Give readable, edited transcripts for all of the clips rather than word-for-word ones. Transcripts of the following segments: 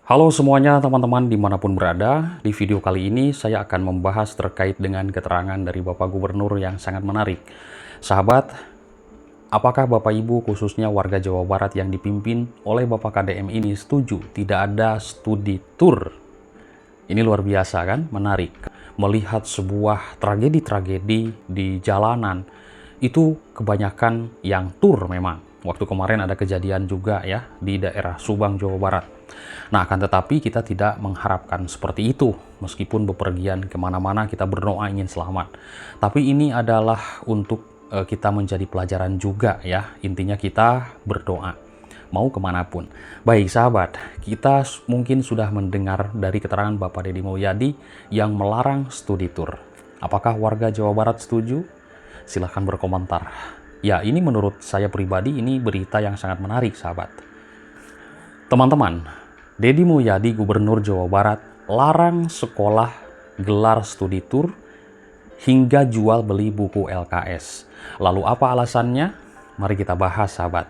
Halo semuanya teman-teman dimanapun berada, di video kali ini saya akan membahas terkait dengan keterangan dari Bapak Gubernur yang sangat menarik. Sahabat, apakah Bapak Ibu khususnya warga Jawa Barat yang dipimpin oleh Bapak KDM ini setuju tidak ada studi tour? Ini luar biasa kan, menarik. Melihat sebuah tragedi-tragedi di jalanan, itu kebanyakan yang tour memang. Waktu kemarin ada kejadian juga ya di daerah Subang, Jawa Barat. Nah, akan tetapi kita tidak mengharapkan seperti itu. Meskipun bepergian kemana-mana kita berdoa ingin selamat. Tapi ini adalah untuk kita menjadi pelajaran juga ya. Intinya kita berdoa. Mau kemanapun. Baik sahabat, kita mungkin sudah mendengar dari keterangan Bapak Deddy Mulyadi yang melarang studi tour. Apakah warga Jawa Barat setuju? Silahkan berkomentar. Ya, ini menurut saya pribadi ini berita yang sangat menarik sahabat. Teman-teman, Deddy Mulyadi, Gubernur Jawa Barat, larang sekolah gelar studi tour hingga jual beli buku LKS. Lalu apa alasannya? Mari kita bahas, sahabat.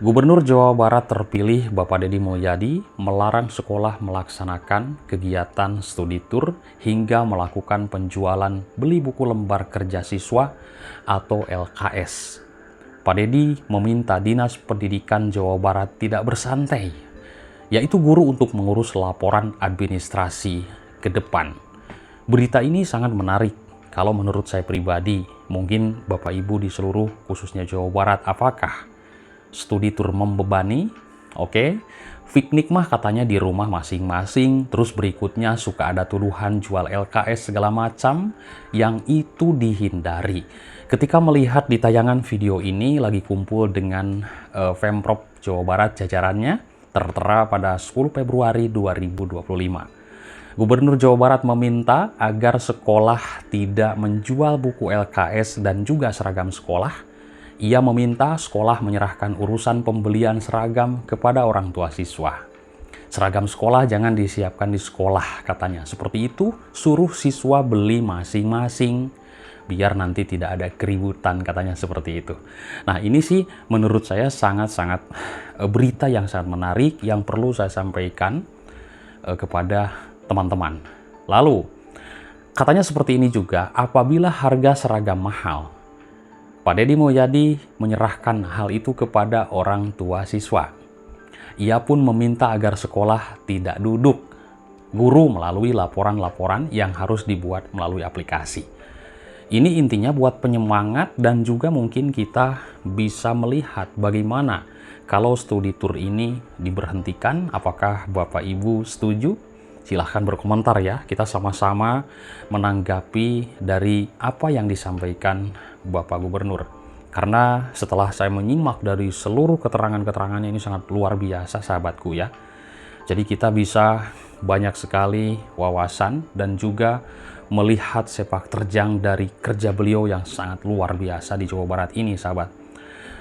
Gubernur Jawa Barat terpilih Bapak Deddy Mulyadi melarang sekolah melaksanakan kegiatan studi tour hingga melakukan penjualan beli buku lembar kerja siswa atau LKS. Pak Deddy meminta Dinas Pendidikan Jawa Barat tidak bersantai, yaitu guru untuk mengurus laporan administrasi ke depan. Berita ini sangat menarik kalau menurut saya pribadi. Mungkin Bapak Ibu di seluruh khususnya Jawa Barat, apakah studi tour membebani? Oke, piknik mah katanya di rumah masing-masing, terus berikutnya suka ada tuduhan jual LKS segala macam, yang itu dihindari. Ketika melihat di tayangan video ini lagi kumpul dengan Pemprov Jawa Barat jajarannya, tertera pada 10 Februari 2025. Gubernur Jawa Barat meminta agar sekolah tidak menjual buku LKS dan juga seragam sekolah. Ia meminta sekolah menyerahkan urusan pembelian seragam kepada orang tua siswa. Seragam sekolah jangan disiapkan di sekolah katanya. Seperti itu, suruh siswa beli masing-masing. Biar nanti tidak ada keributan katanya seperti itu. Nah ini sih menurut saya sangat-sangat berita yang sangat menarik yang perlu saya sampaikan kepada teman-teman. Lalu katanya seperti ini juga, apabila harga seragam mahal, Pak Deddy Mulyadi menyerahkan hal itu kepada orang tua siswa. Ia pun meminta agar sekolah tidak duduk guru melalui laporan-laporan yang harus dibuat melalui aplikasi. Ini intinya buat penyemangat dan juga mungkin kita bisa melihat bagaimana kalau studi tour ini diberhentikan. Apakah Bapak Ibu setuju? Silahkan berkomentar ya. Kita sama-sama menanggapi dari apa yang disampaikan Bapak Gubernur. Karena setelah saya menyimak dari seluruh keterangan-keterangannya ini sangat luar biasa sahabatku ya. Jadi kita bisa banyak sekali wawasan dan juga melihat sepak terjang dari kerja beliau yang sangat luar biasa di Jawa Barat ini, sahabat.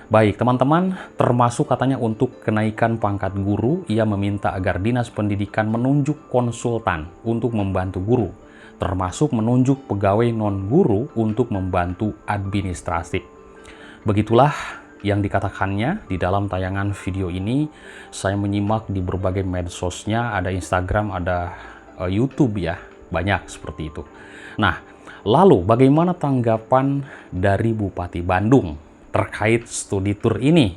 Baik, teman-teman, termasuk katanya untuk kenaikan pangkat guru, ia meminta agar Dinas Pendidikan menunjuk konsultan untuk membantu guru, termasuk menunjuk pegawai non-guru untuk membantu administratif. Begitulah yang dikatakannya di dalam tayangan video ini. Saya menyimak di berbagai medsosnya, ada Instagram, ada YouTube ya. Banyak seperti itu. Nah, lalu bagaimana tanggapan dari Bupati Bandung terkait studi tour ini?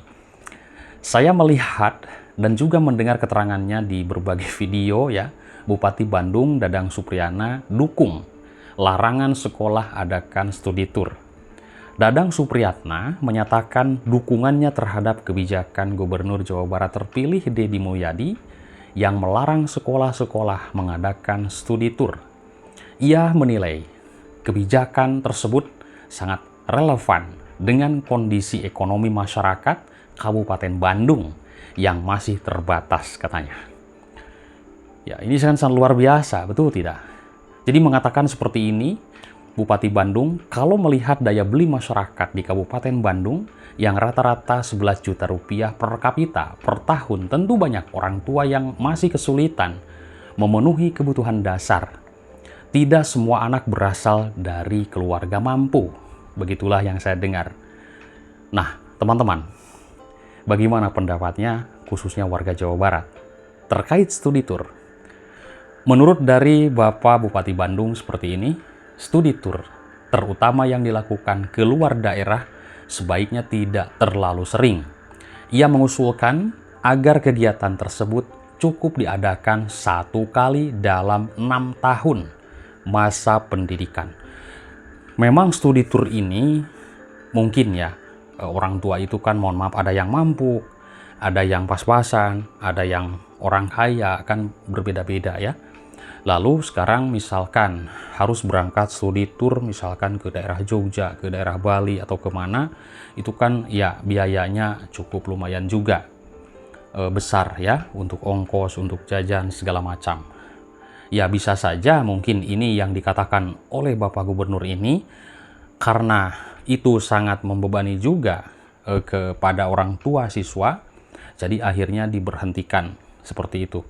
Saya melihat dan juga mendengar keterangannya di berbagai video ya. Bupati Bandung Dadang Supriyana dukung larangan sekolah adakan studi tour. Dadang Supriyatna menyatakan dukungannya terhadap kebijakan Gubernur Jawa Barat terpilih Deddy Mulyadi yang melarang sekolah-sekolah mengadakan studi tour. Ia menilai kebijakan tersebut sangat relevan dengan kondisi ekonomi masyarakat Kabupaten Bandung yang masih terbatas katanya. Ya, ini sangat luar biasa, betul tidak? Jadi mengatakan seperti ini, Bupati Bandung, kalau melihat daya beli masyarakat di Kabupaten Bandung yang rata-rata 11 juta rupiah per kapita per tahun, tentu banyak orang tua yang masih kesulitan memenuhi kebutuhan dasar. Tidak semua anak berasal dari keluarga mampu. Begitulah yang saya dengar. Nah, teman-teman, bagaimana pendapatnya khususnya warga Jawa Barat? terkait studi tour. Menurut dari Bapak Bupati Bandung seperti ini, studi tour, terutama yang dilakukan keluar daerah, sebaiknya tidak terlalu sering. Ia mengusulkan agar kegiatan tersebut cukup diadakan 1 kali dalam 6 tahun masa pendidikan. Memang studi tour ini mungkin ya, orang tua itu kan mohon maaf ada yang mampu, ada yang pas-pasan, ada yang orang kaya, kan berbeda-beda ya. Lalu sekarang misalkan harus berangkat studi tour misalkan ke daerah Jogja, ke daerah Bali atau kemana, itu kan ya biayanya cukup lumayan juga besar ya, untuk ongkos, untuk jajan segala macam. Ya bisa saja mungkin ini yang dikatakan oleh Bapak Gubernur ini karena itu sangat membebani juga kepada orang tua siswa, jadi akhirnya diberhentikan. Seperti itu.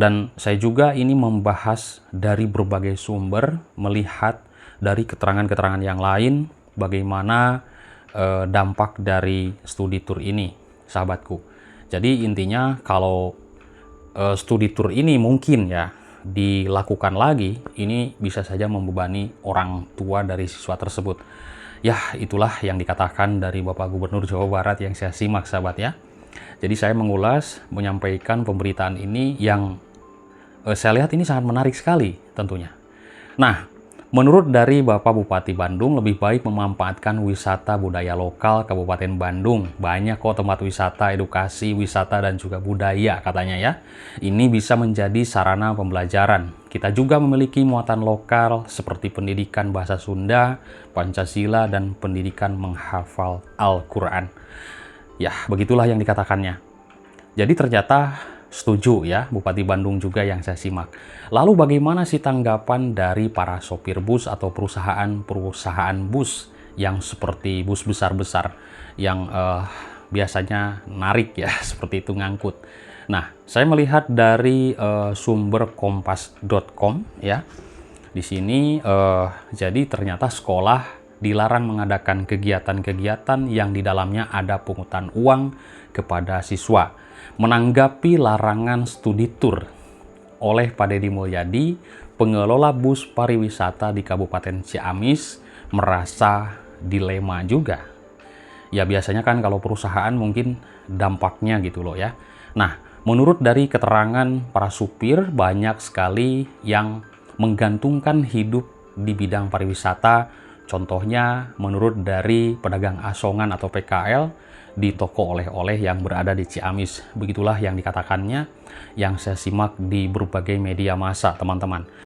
Dan saya juga ini membahas dari berbagai sumber, melihat dari keterangan-keterangan yang lain, bagaimana dampak dari studi tour ini, sahabatku. Jadi intinya kalau studi tour ini mungkin ya dilakukan lagi, ini bisa saja membebani orang tua dari siswa tersebut. Ya, itulah yang dikatakan dari Bapak Gubernur Jawa Barat yang saya simak, sahabat ya. Jadi saya mengulas, menyampaikan pemberitaan ini yang saya lihat ini sangat menarik sekali tentunya. Nah, menurut dari Bapak Bupati Bandung, lebih baik memanfaatkan wisata budaya lokal Kabupaten Bandung. Banyak kok tempat wisata, edukasi, wisata, dan juga budaya katanya ya. Ini bisa menjadi sarana pembelajaran. Kita juga memiliki muatan lokal seperti pendidikan bahasa Sunda, Pancasila, dan pendidikan menghafal Al-Quran. Ya, begitulah yang dikatakannya. Jadi ternyata setuju ya Bupati Bandung juga yang saya simak. Lalu bagaimana sih tanggapan dari para sopir bus atau perusahaan bus yang seperti bus besar-besar yang biasanya narik ya, seperti itu ngangkut. Nah, saya melihat dari sumber kompas.com ya. Di sini jadi ternyata sekolah dilarang mengadakan kegiatan-kegiatan yang di dalamnya ada pungutan uang kepada siswa. Menanggapi larangan studi tour oleh Pak Deddy Mulyadi, pengelola bus pariwisata di Kabupaten Ciamis merasa dilema juga. Ya biasanya kan kalau perusahaan mungkin dampaknya gitu loh ya. Nah, menurut dari keterangan para supir, banyak sekali yang menggantungkan hidup di bidang pariwisata. Contohnya menurut dari pedagang asongan atau PKL di toko oleh-oleh yang berada di Ciamis. Begitulah yang dikatakannya, yang saya simak di berbagai media massa, teman-teman.